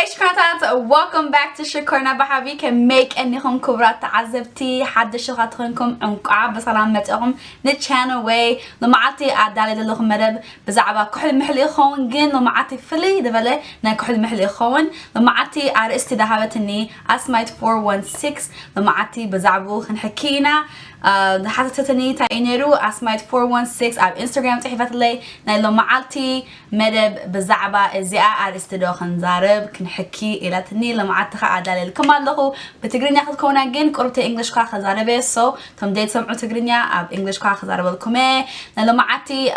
Hey شكراتات, welcome back to شكرنا بحبي كميك انكم كبرات عزبتي حد شغاتكم انقع بسلام متقم نتشانل way لما عطي اعدالي للهم مرب بزعبا كحل محلي خون جن لما عطي فلي دبله نا كحل محلي خون لما عطي عرستي دهابتني اسمايت 416 لما عطي بزعبو خنحكينا حتى تاينيرو اسمايت 416 على انستغرام تحفات لي نا لما عطي مرب بزعبا ازياء عرستي دوخن زارب كنحكي إلى تني لما عدتها عدالي الكمان له بتقريني أخذ كونا جين قربت إنجليش كا خزارة بس so تم ديت سمعوا تقريني أب إنجليش كا خزارة بالكمة لما عدتي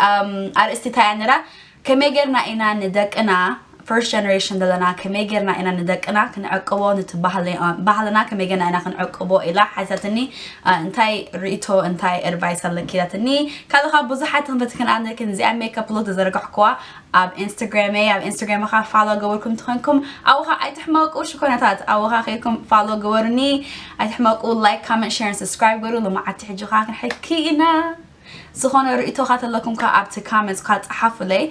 أرستي تاينرا كميجرنا إنا ندك أنا first generation دلنا كميجرنا إنا ندك أنا كنعقبه نتبهلنا كميجرنا إنا كنعقبه إلى حسيتني انتي ريتو انتي اربايس لكيلتني كذا خا بزحتهم بتكن عندك زي ميك اب لود زرق حقوا اب انستغرام خا فولو جوركم تخنكم او خا اي تحماق وشكوناتات او خا خيكم فولو جورني اي تحماق لايك كومنت شير سبسكرايب جورو لما عاد تحجو خا كنحكينا سخون رئيتو خاطر لكم كابت كومنتس كات حفلي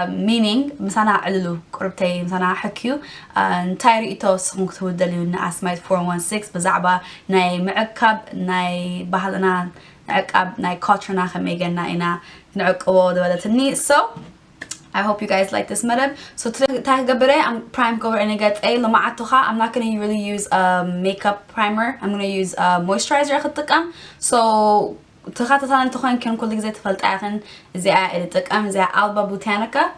meaning مسانا عللو قربتي مسانا حكيو انتي رئيتو سخون كتودليو نا اسمايت 416 بزعبا ناي معكب ناي بهلنا نعقب ناي كوترنا خميجنا إنا نعقبو دولتني so I hope you guys like this medab. So today I'm prime cover and I get a لما عطوها I'm not gonna really use a makeup primer. I'm gonna use a moisturizer أخذتكم. So تخاطر ثاني تخون كن كل جزء تفلت آخن زي إلتكم زي ألبا بوتانيكا.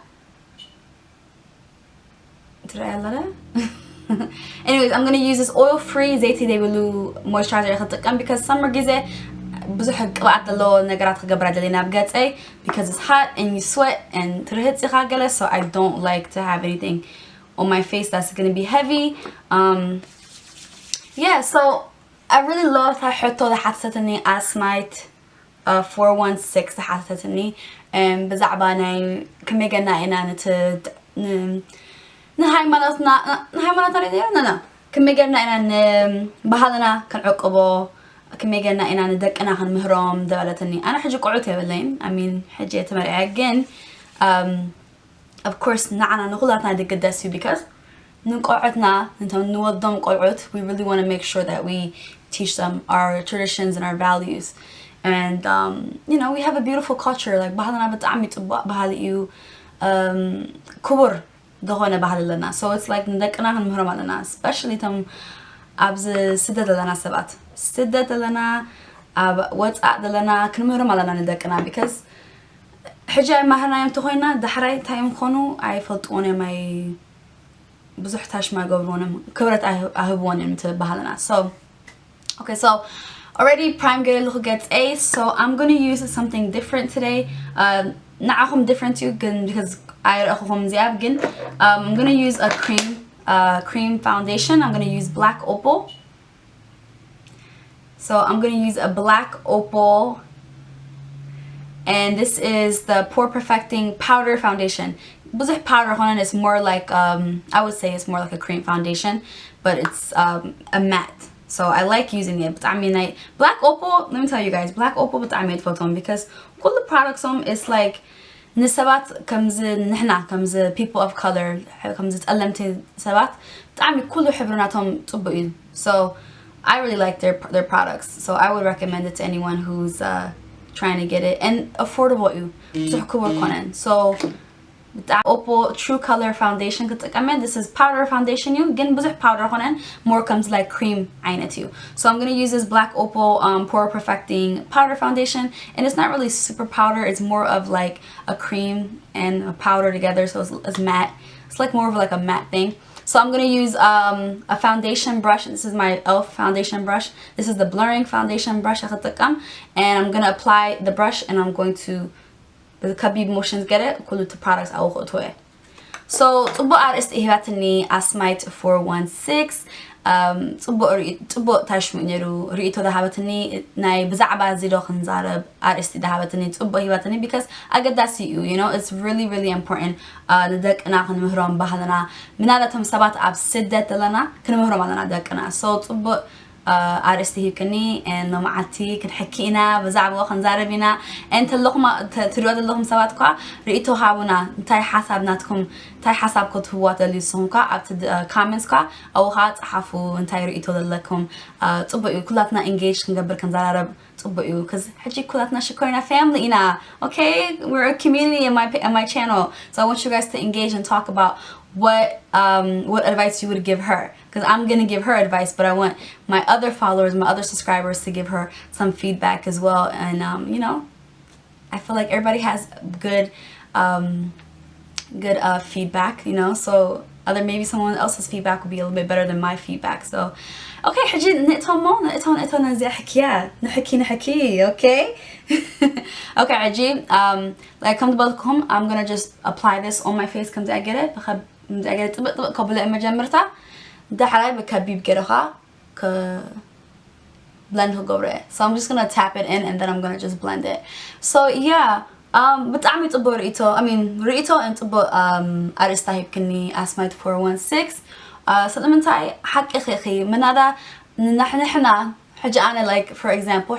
ترى يلا Anyways, I'm gonna use this oil-free زيتي ديبلو moisturizer أخذتكم because summer جزء بزح قبعت له نجارات خجبرة دلنا بجد أي because it's hot and you sweat and ترهت خاجلة so I don't like to have anything on my face that's gonna be heavy. Yeah, so I really love حطه لحسيتني اسمايت 416 لحسيتني بزعباني كم يجنا إنا نهاي مراتنا لا كم يجنا إنا بهذنا كان عقبه كم يجنا إنا ندك أنا هن مهرام دولتني أنا حجي قعوتي باللين I mean حجي تمر again of course نعنا نقولاتنا دك الدسي because نقعدنا نتم نوضم قعود we really want to make sure that we teach them our traditions and our values and you know we have a beautiful culture like بهذا بتعمي طبق بهذا كبر دهونا بهذا لنا so it's like ندك أنا هن مهرام لنا especially تم أبز سدة لنا سبات سدة لنا أب واتساب لنا كل مهرم لنا ندكنا because حجة ما هنا يوم تخوينا دحري تايم خونو أي فلتوني ما بزحتاش ما قبلونا كبرت أهبوني مثل بهالنا so okay so already prime girl look gets A so I'm gonna use something different today نعهم different too because I أخوهم زياب جن I'm gonna use a cream foundation. I'm gonna use black opal. So I'm gonna use a black opal and this is the pore perfecting powder foundation. Buzih powder is more like I would say it's more like a cream foundation but it's a matte. So I like using it but I mean black opal, let me tell you guys, black opal but I made photon because all the products it's like نسبات كمز نحنا كمز people of color كمز تألمتي سبات تعمل كل حبرناتهم طبقين so I really like their products so I would recommend it to anyone who's trying to get it and affordable so Opal True Color Foundation this is powder foundation you again بزح powder more comes like cream عينة so I'm gonna use this black opal pore perfecting powder foundation and it's not really super powder it's more of like a cream and a powder together so it's matte it's like more of like a matte thing so I'm gonna use a foundation brush this is my e.l.f. foundation brush this is the blurring foundation brush and I'm gonna apply the brush and I'm going to the Khabib motions get it كل products أو خطوة so طبق أرست إهباتني asmite 416 طبق تاش منيرو رئيتو ذهبتني ناي بزعبة زيدو خنزارب أرست ذهبتني طبق إهباتني because I get that see you know it's really important ندك أنا خن مهرام بهذنا من هذا تم سبات أب سدة لنا كن مهرام لنا دك أنا so طبق أرستي كني إنه معتي كن حكينا بزعب وخن زاربنا أنت اللقمة تريد اللقمة سواتكوا رئيتو هاونا نتاي حسابناتكم تاي حسابكم تهوات اللي صنكا أبتد comments كا أو خات حفو انتاي رأيتوا لكم تبقوا كلاتنا engage كنقبل كنزارب تبقوا cause حجي كلاتنا شكرنا family إنا okay we're a community in my channel so I want you guys to engage and talk about what advice you would give her because I'm gonna give her advice but I want my other followers my other subscribers to give her some feedback as well and you know I feel like everybody has good feedback you know so other maybe someone else's feedback will be a little bit better than my feedback so okay حجي نقطة زي حكيات نحكي okay okay عجيب like come to بالكم I'm gonna just apply this on my face كم I get it I get it طبق قبل إما جمرتها ده حلاي بكبيب جرها ك blend هو قبره so I'm just gonna tap it in and then I'm gonna just blend it so yeah بتعمل طبق رئيتو I mean رئيتو أنت طبق أرستاهيب كني أسمايت 416 سلمنتاي حق أخي من هذا نحنا حجي أنا like for example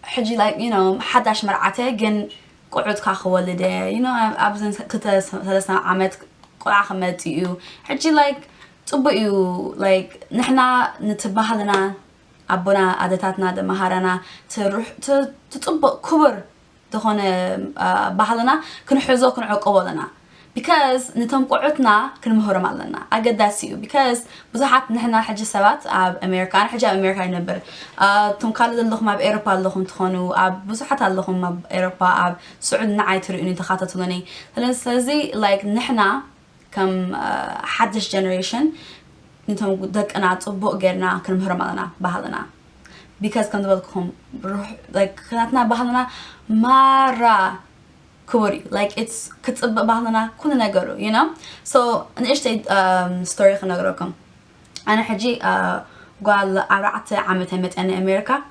حجي like you know حداش مرعته جن قعد كاخ ولده you know أبزن كتا 3 عامات قلع خمت يو حجي like طبقوا like نحنا نتبه لنا أبونا عاداتنا ده مهارنا تروح تطبق كبر تكون بحلنا كنحزو كنعقبوا لنا because نتم قعدنا كنمهور مالنا I get that too because بزحات نحنا حجي سبات أب أمريكا أنا حجي أمريكا ينبر تم قالد اللهم أب أوروبا اللهم تخونوا أب بزحات اللهم أب أوروبا أب سعود نعيتر إني تخاطت لني فلنسلزي like نحنا كم حدش generation نتم دك أنا أطبق غيرنا كنمهور مالنا بحلنا because كم دبلكم بروح like خناتنا بحلنا مرة كوري like it's كتطبق بحلنا كل نجارو you know so أنا إيش تيد story خلنا نقولكم أنا حجي قال عرعت عمتين مت أنا أمريكا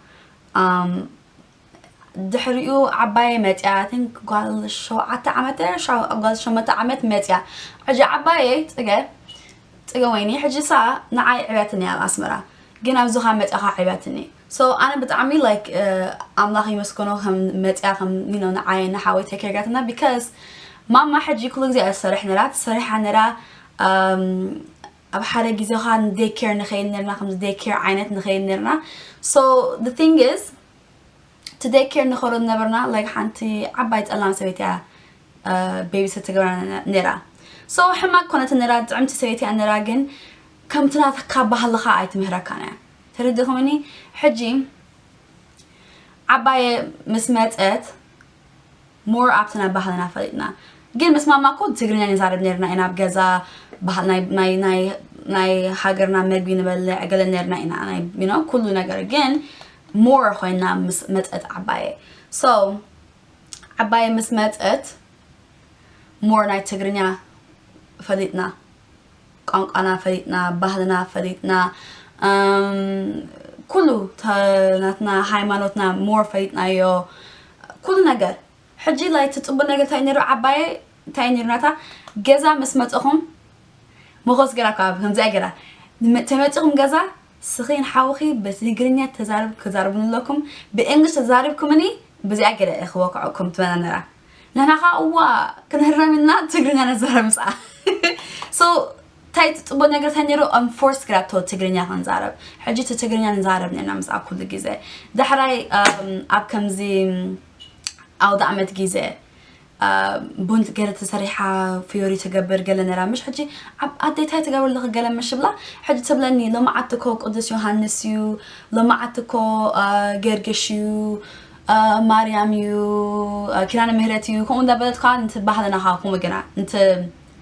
دحريو عباية متى I think قال شو عت عمتين شو قال شو متى عمت متى حجي عباية تجويني حجي ساعة نعي عباتني على أسمرة جينا بزوها متى عباتني so أنا بتعمل like أملاخ يمسكونه هم متأخم you know نعاين نحاول take care جاتنا because ما حد يقول زي الصريح نرى أبحر جزءها ندي care نخيل نرنا خمس day care عينات نخيل نرنا so the thing is to day care نخرج نبرنا like حنتي عبايت الله سويتها baby ستجرنا نرى so حما كنت نرى عمت سويتها نرى جن كم تناث كابها الله خايت مهركانة تردهم إني حجي عباية مسمات more أبتنا بحلنا فلتنا جين مسمع ما كود تقرينا نزارب نيرنا إنا بجزا بحل ناي حجرنا مجبين بل عقل نيرنا إنا you know كله نجار جين more خوينا مسمات عباية so عباية مسمات more ناي تقرينا فلتنا قانق أنا فلتنا بحلنا فلتنا كله تناتنا هايمانوتنا more فايتنا يو كل نجار حجي لا تطبق نجار تاينيرو عباية تاينيرو ناتا جزا مسمتهم مخص جرا كاب هم زي جرا تمتهم جزا سخين حاوخي بس يجرني تزارب كزاربون لكم بإنجلش تزاربكم مني بزي أجرا إخواتكم تمنا نرى لأن خا كنهرنا منا تجرني أنا زارب مسا so تايت تطبق نجار تاينيرو force جرا تو تجرني هنزارب حجي تجرني هنزارب نينا مسا كل جزء ده حراي أبكم زي أو دعمت جيزة بنت قالت صريحة فيوري تجبر قال نرى مش حجي عديت هاي تجبر لغة قال مش بلا حجي تبلني لما عتكو قدس يوحنسيو لما عتكو جرجشيو مريم يو كنا مهرتيو كون دبلت كان انت بحثنا خاكم جنا انت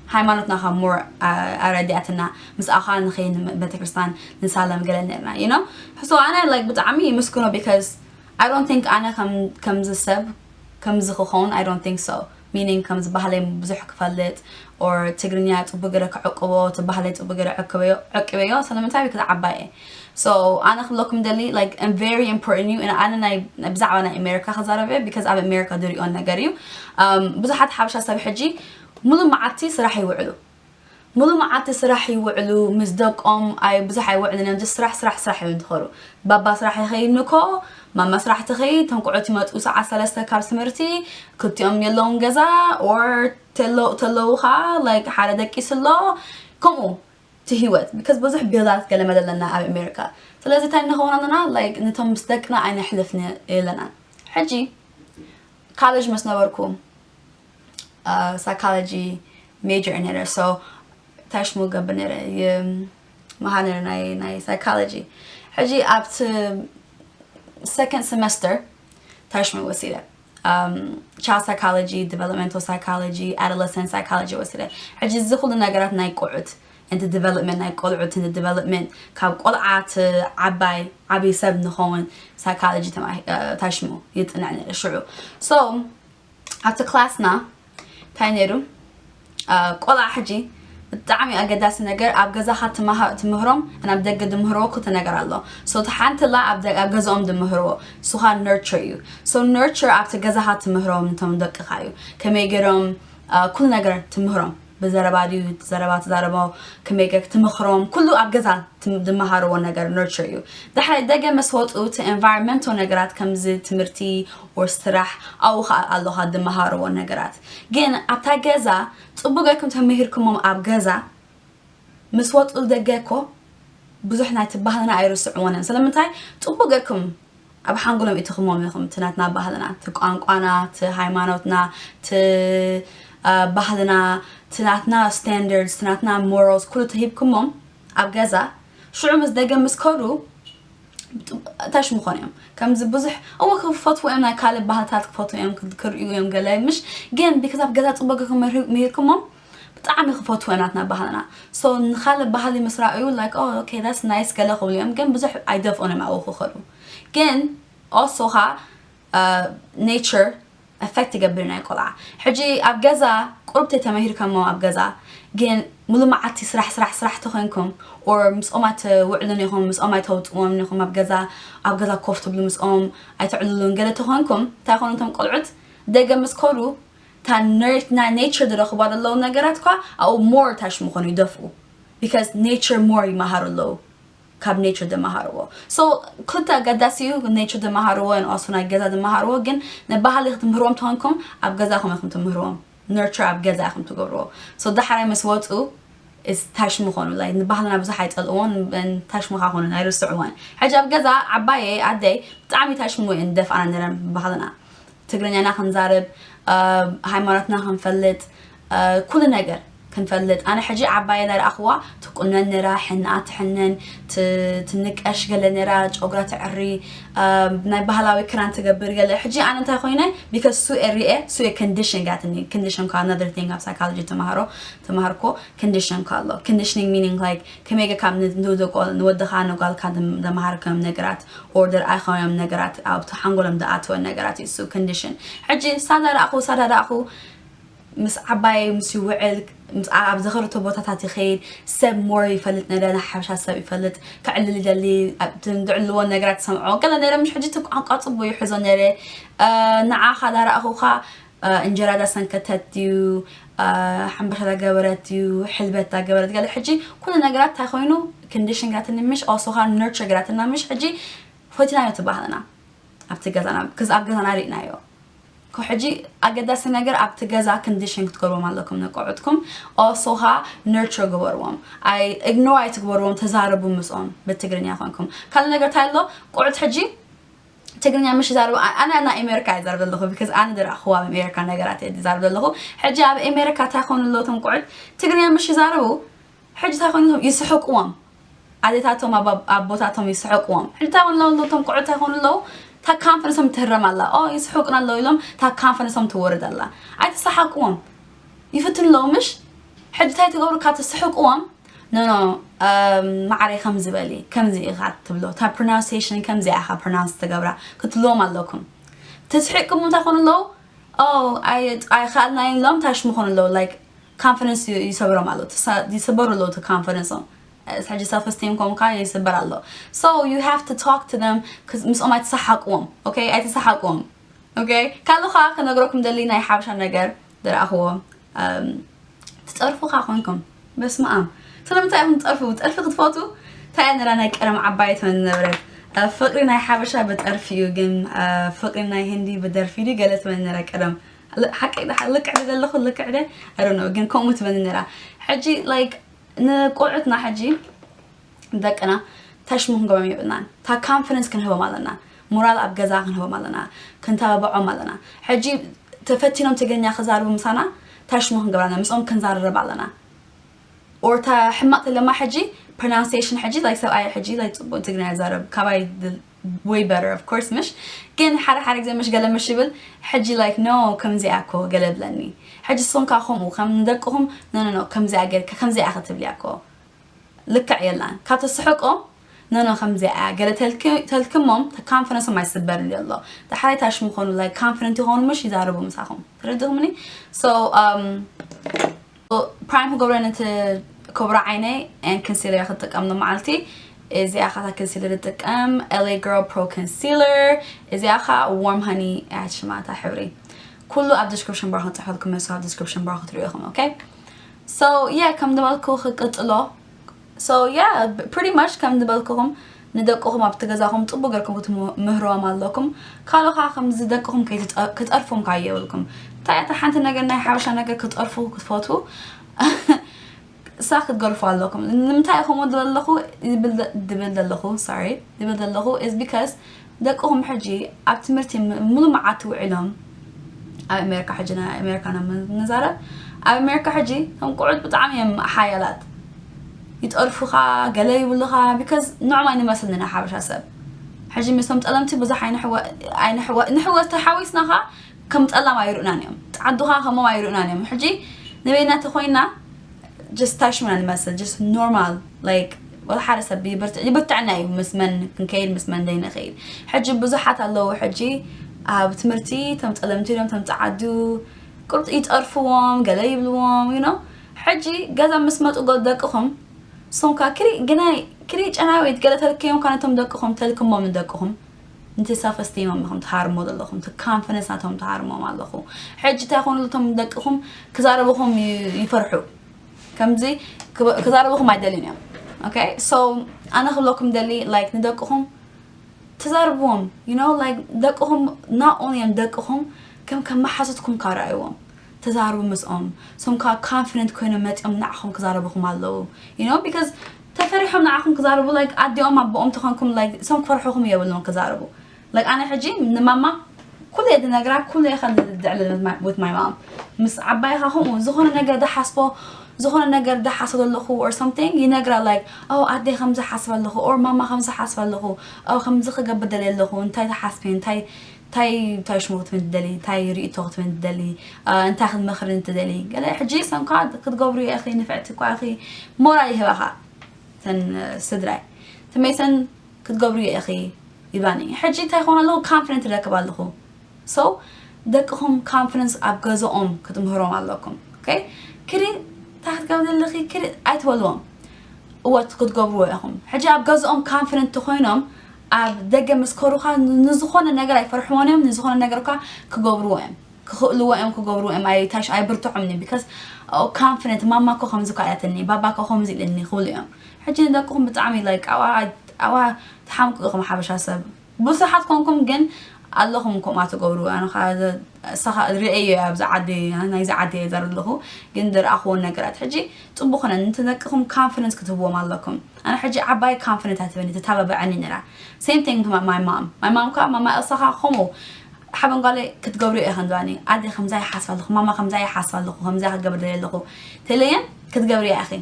هايمانتنا خا مور أرادياتنا مس آخر نخين بنتكرستان نسالم قال نرى you know so أنا like بتعمي مسكونه because I don't think أنا comes a sub comes خون I don't think so meaning comes بحالي بزح كفلت or تجرنيات وبقرأ عقبة تبحالت وبقرأ عقبة سلام تاعي كذا عباية so أنا خلوكم دلي like I'm very important you and أنا بزعل أنا أمريكا خزارة because I'm أمريكا دوري أنا جريو بزحت حبشة سبي حجي ملو معتي صراحة يوعدوا ملو معاتي سراح يوعلو مزدق أي بزح يوعلنا جس سراح يدخلوا بابا سراح يخيل نكو ماما سراح تخيل تنقعتي ما تقوس على سلسلة كارسمرتي كنت يوم يلون جزا or تلوها like حالة دكيس الله كمو تهيوت because بزح بيضات كلمة لنا أبي أمريكا فلازم تاني هوننا like نتهم مستقنا عين حلفنا لنا حجي college مسنوركم psychology major in it so تاش مو قبنيرة مهانر ناي psychology حجي up to second semester تاش مو وسيلة child psychology developmental psychology adolescent psychology وسيلة حجي زخول النقرات ناي قعد انت development ناي قلعت انت development كاب قلعات عبي سب نخون psychology تاش مو يتنعني الشعو so after classنا تاينيرو قلع حجي تعمي أقداس النجار أبجزا حتى تمهرم أنا بدي أقدم مهرو كنت نجار الله so تحنت لا أبدي أبجزا دم مهرو so ها nurture you so nurture أبت جزا حتى مهرم نتم دق خايو كم يجرم كل نجار تمهرم بزرباديو زربات كم يجر تمهرم كله أبجزا دم مهرو نجار nurture you ده حال دقة مسوات أو environmental نجارات كم زي تمرتي واستراح أو الله دم مهرو نجارات جين أبت جزا تبغاكم تمهيركم أبجزا مسوات الدقاكو بزحنا تبهلنا عيروس عوانا سلامتاي تبغاكم أبحنقولهم إتخمهم يخم تناتنا بهلنا تقانقانا تهايمانوتنا تبهلنا تناتنا standards تناتنا morals كله تهيبكمهم أبجزا شو عمز دقا مسكرو تاش مخونيهم كم زبزح أول خفوت وأنا كالب بهالتات خفوت وأنا كريو يوم قلي مش جين بكتاب جزات طبقكم مهيركمهم بتعمل خفوت وأنا بهالنا so نخالب بهالي مسرعيو like oh okay that's nice قال خو اليوم جين بزح عيدف أنا مع أخو خلو جين also ها nature affect جبرنا يقلع حجي أبجزا قربت تمهيركم أبجزا جين ملو معتي سرح تخونكم or مسأمات وعلنيهم مسأمات توتقومنيهم أبجزا كفتو بلو مسأم أيتعللون قلة تخونكم تاخون أنتم قلعت دقة مسكرو تا nature درخو بعد اللو نجاراتكوا أو more تاش مخون يدفعوا because nature more يمهارو لو كاب nature دمهارو so كلتا قداسيو nature دمهارو and also نجزا دمهارو جن نبها اللي تمهروم تخونكم أبجزاهم يخم تمهروم nurture أبجزاهم تجبروا so ده حرام مسواتو is تاش مخون like نبهلنا بزحيت الأون بن تاش مخون نيرس عوان حاجة أبجزا عباية عدي تعمي تاش مو إندف أنا نرم بهلنا تقرني أنا خنزارب هاي مرتنا خنفلت كل نجر كنفلت أنا حاجة عباية نرى أخوة تقولنا نرى حنات حنن تنك أشغل نرى أجرات عري بهلاوي كران تجبر قال حاجة أنا تاخوينه because سوء الرئة سوء condition قاتني condition كا another thing of psychology تمهاركو condition كالله conditioning meaning like كميجا كام ندودو قال نود خانو قال كان دمهاركم نجرات order أخويم نجرات أو تحنقولهم دعاتو النجرات يسوء condition حاجة صادر أخو مس عباية مس يوعل مس عب ذخرته بوتات خير سب مور يفلت نرى نحوش هالسب يفلت كعل اللي تندعلوا نجرات سمعوا قال نرى مش حجتك عن قطب ويحزن نرى نعا خدار أخوخا إنجرادة سنكتتيو حنبشة جبرتيو حلبة جبرت قال حجي كل نجرات تاخوينه condition جراتنا مش أصلا nurture جراتنا مش حجي فتنا يتبعنا أبتجزنا كز أبجزنا رينا يو كحجي أقدس نجار أبتجزا condition تقولوا مالكم نقعدكم أو صها nurture جبروهم أي ignore تقولوا تزاربوا مسؤول بتجرني أخوانكم كل نجار تايلو قعد حجي تجرني مش زاربوا أنا أمريكا زارب الله because أنا در أخوة أمريكا نجارات زارب الله حجي أب أمريكا تأخون الله تقعد تجرني مش زاربوا حجي تأخونهم يسحقون عادتهم أبوتاتهم يسحقون حجي تأخون الله تقعد تأخون الله تا confidence هم تهرم الله يسحقنا الله يلوم تا confidence هم تورد الله عاد تسحقون يفتن الله مش حد تاي تقولوا كات تسحقون no ما عري خمزة بالي كم زي غات تبلو تا pronunciation كم زي أخا pronounce تجبره كتلوم اللهكم تسحقكم تاخون الله أي خالنا يلوم تاش مخون الله like confidence يصبروا ماله يصبروا الله تا confidence حاجة self esteem كم كاي يصبر الله so you have to talk to them because مش أمي تسحقهم okay أي تسحقهم okay كلو خا كنا نقولكم دلينا يحبش النجار در أخوه تتعرفوا خاخونكم بس ما أم سلام تايم تألف خطفاتو تاين رانا كرم عبايت من نبرد فقرنا حبشة بتعرفيو جن فقرنا هندي بدرفيدي قالت من نرا كرم حكي ده لك عدد اللي خل لك عدد I don't know جن كم متمن نرا حجي like نقعدنا حجي ذاك أنا تشمهم قوي يبنان تا confidence كان هو مالنا مورال أبجزا كان هو مالنا كنت أبغى مالنا حجي تفتينهم تجني خزار بمسانا تشمهم قبلنا مسؤول كان زار ربع لنا or تا حمقت لما حجي pronunciation حجي like so أي حجي like تجني زار كواي way better of course مش كن حرق زي مش قلب مش يبل حجي like no كم زي أكو قلب لني حجي صون كاخم وخم ندقهم no كم زي أجر كم زي أخذ لي أكو لك عيالان كات السحقهم no خم زي أجر تلكمهم confidence ما يسبر لي الله تحري تاش مخون like confident هون مش يزاربوا مساهم تردهم مني so prime هو قبل أنت كبر عيني and concealer ياخدك أمن معلتي إذا أخذها concealer تكأم LA Girl Pro Concealer إذا أخذ warm honey عشماتها حوري كله أب description بارخ تحطكم مسوا description بارخ تريهم okay so yeah كم دبلكو خقت الله so yeah pretty much كم دبلكوهم ندقهم أبتجزاهم طبوا جركم مهروا مالكم قالوا خاخم زدقهم كي كتعرفهم كايولكم تعيت حنت نجرنا حاوش نجر كتعرفوا كتفوتوا ساخد قرفوا لكم نمتى خو مدللخو دبلدلخو sorry دبلدلخو is because دقهم حجي أبتمرتي ملو معاتو علم أمريكا حجنا أمريكا أنا نزارة أمريكا حجي هم قعد بتعامي حيالات يتعرفوا خا قلي ولا خا because نوع ما مثلنا حابش حسب حجي مثلا تألمتي بزح نحوى تحاويسنا خا كم تألم ما يرونانيهم تعدوها خا ما يرونانيهم حجي نبينا تخوينا just touch من المثل just normal like ولا حارس بيبرتعني مسمن كنكيل مسمن دينا خير حجي بزحات الله حجي بتمرتي تم تألمتي لهم تم تعدو قلت يتعرفوهم قلي يبلوهم you know حجي جزا مسمت وقول دقهم صنكا كري أنا ويد قالت هالكيوم كانتهم دقهم تلكم ما من دقهم انت ساف استيمام مهم تحارموا دلهم تكونفدنس ناتهم تحارموا مع الله حجي تاخون لهم دقهم كزاربهم يفرحوا كم زي كزاربهم ما يدلينهم okay so أنا خلوكم دلي like ندقهم تزاربهم you know like دقهم not only دقهم كم ما حسيتكم كرأيهم تزاربوا مسؤوم سوم confident كونوا متأم نعهم كزاربهم الله you know because تفرحهم نعهم كزاربوا like عدي أم أبو تخونكم like سوم فرحهم يقولون كزاربوا like أنا حجي من ماما كل يد نجرا كل يخلي الدعل with my mom مس عبايها هم زخون نجرا ده حسبه زخون نجرا ده حسب اللخو or something ينجرا like أو عدي خمسة حسب اللخو or ماما خمسة حسب اللخو أو خمسة خجب بدل اللخو انتي تحسبين تاي شموت من الدلي تاي ريت توقت من الدلي انت تاخذ مخر انت دلي قال حجي سان قاعد كتقبري يا اخي نفعتك واخي مو راي هبها تن صدري تميسن كتقبري يا اخي يباني حجي تاخون له confident ركب له so دقهم confidence ابغزهم كتمهرهم عليكم اوكي كري تاخذ قبل الاخي كري ايتولهم وقت كتقبروا ياهم حجي ابغزهم confident تخوينهم أب دقة مسكروها نزخون النجار يفرحونهم نزخون النجار كجبروهم كخلوهم كجبروهم أي تاش أي برتوع مني because أو confident ماما كو خمزك على بابا كو خمزي لأني خليهم حجي دقهم بتعامل like أو تحمقكم حبش حسب بس حتكونكم جن اللهم كم ما تجبروا أنا خالد صح رأيي أبز عادي أنا إذا عادي زار الله جندر أخو النجارات حجي طبخنا أنت دقهم confidence كتبوا مع لكم أنا حجي عباي confident هتبني تتابع عني نرى same thing with my mom كا ماما أصحى خمو حابن قال كتجبروا إيه هندواني عادي خمسة حاسة له ماما خمسة حاسة له خمسة قبل له تلين كتجبروا يا أخي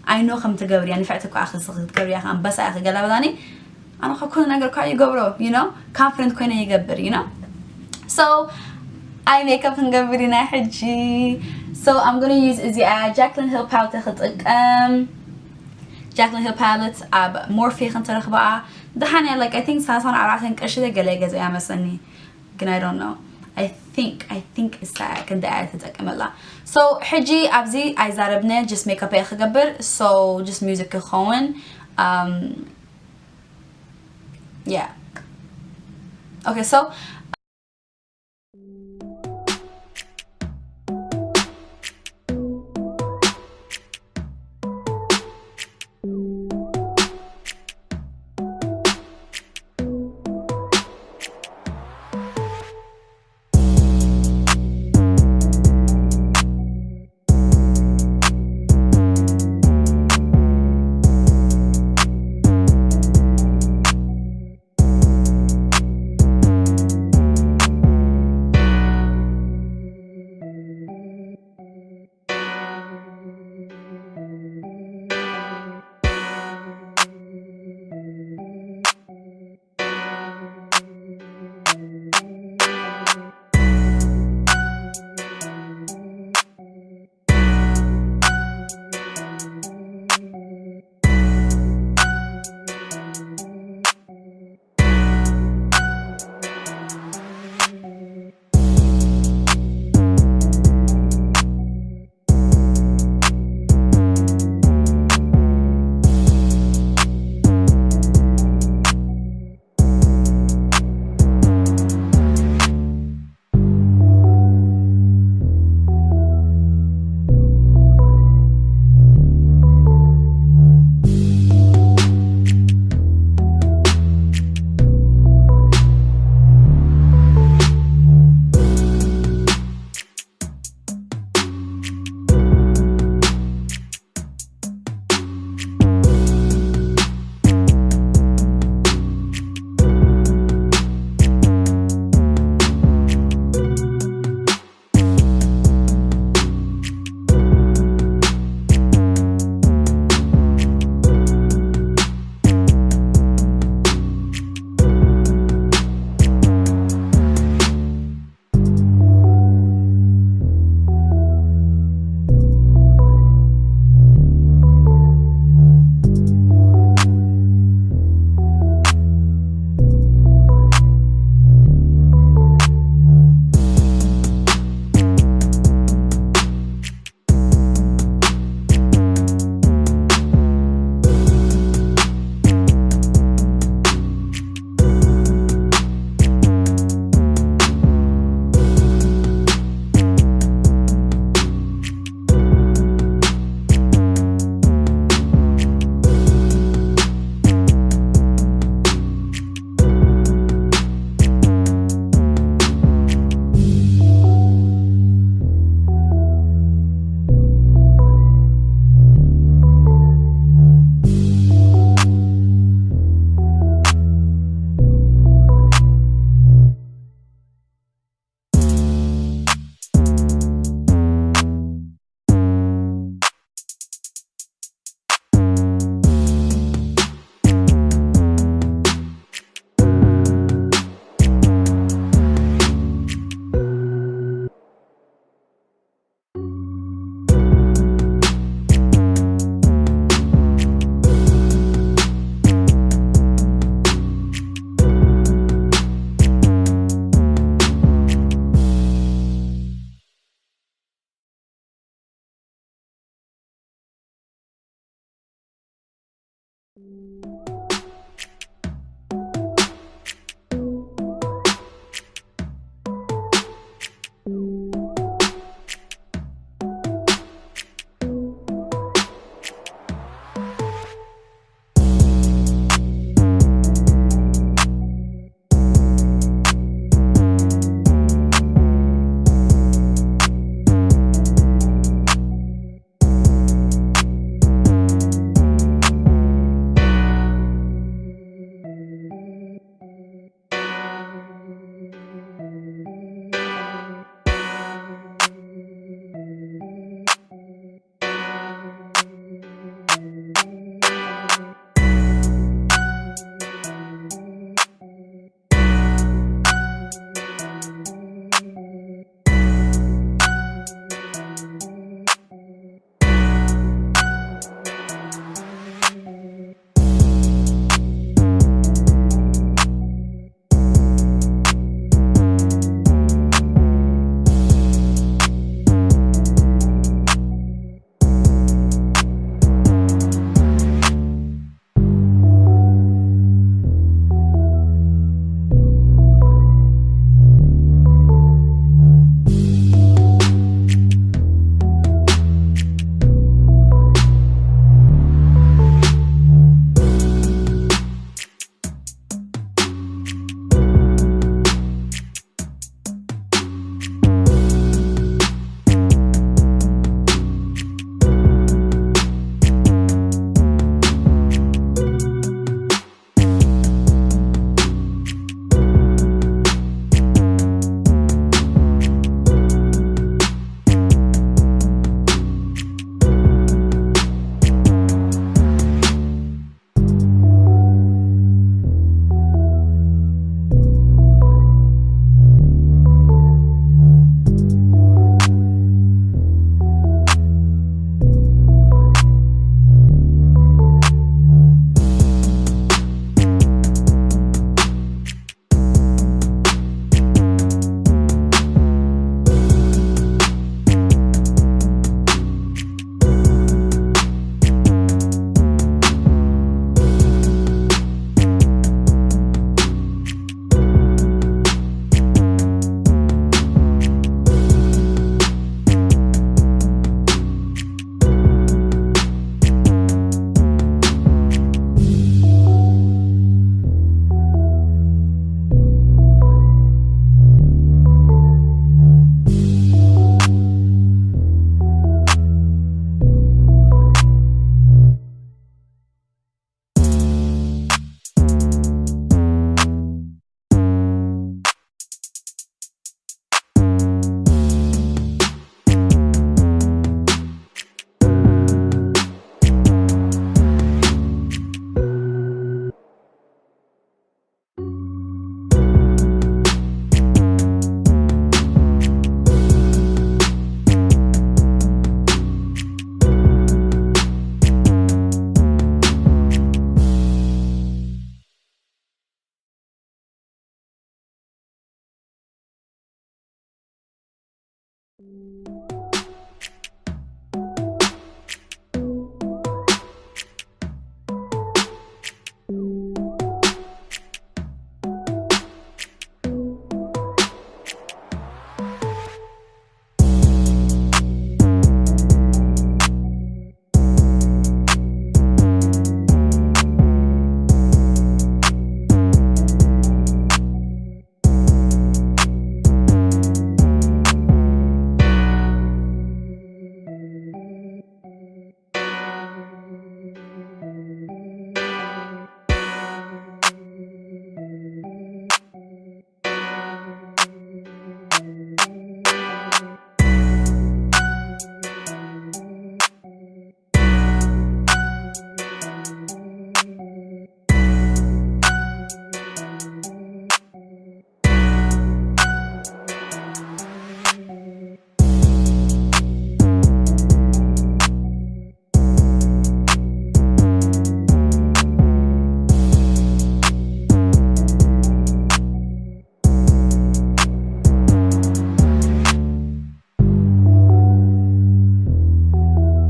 I know خم تجبروا يعني فعتك أخي صغير تجبروا يا أخي بس أخي قال بداني أنا خكون نجار كاي يجبروا you know confident كونه يجبر you know so I make up نجبرينا حجي so I'm gonna use is Jaclyn Hill palette تخطق Jaclyn Hill palette أب Morphe خنترخ بقى ده حنا like I think سنة عرفتن كأشياء جليجة زي مثلاً I don't know I think is that كنت قاعدة تتكمل so حجي أبزي عايزاربنا just make up إخ جبر so just music خون yeah okay so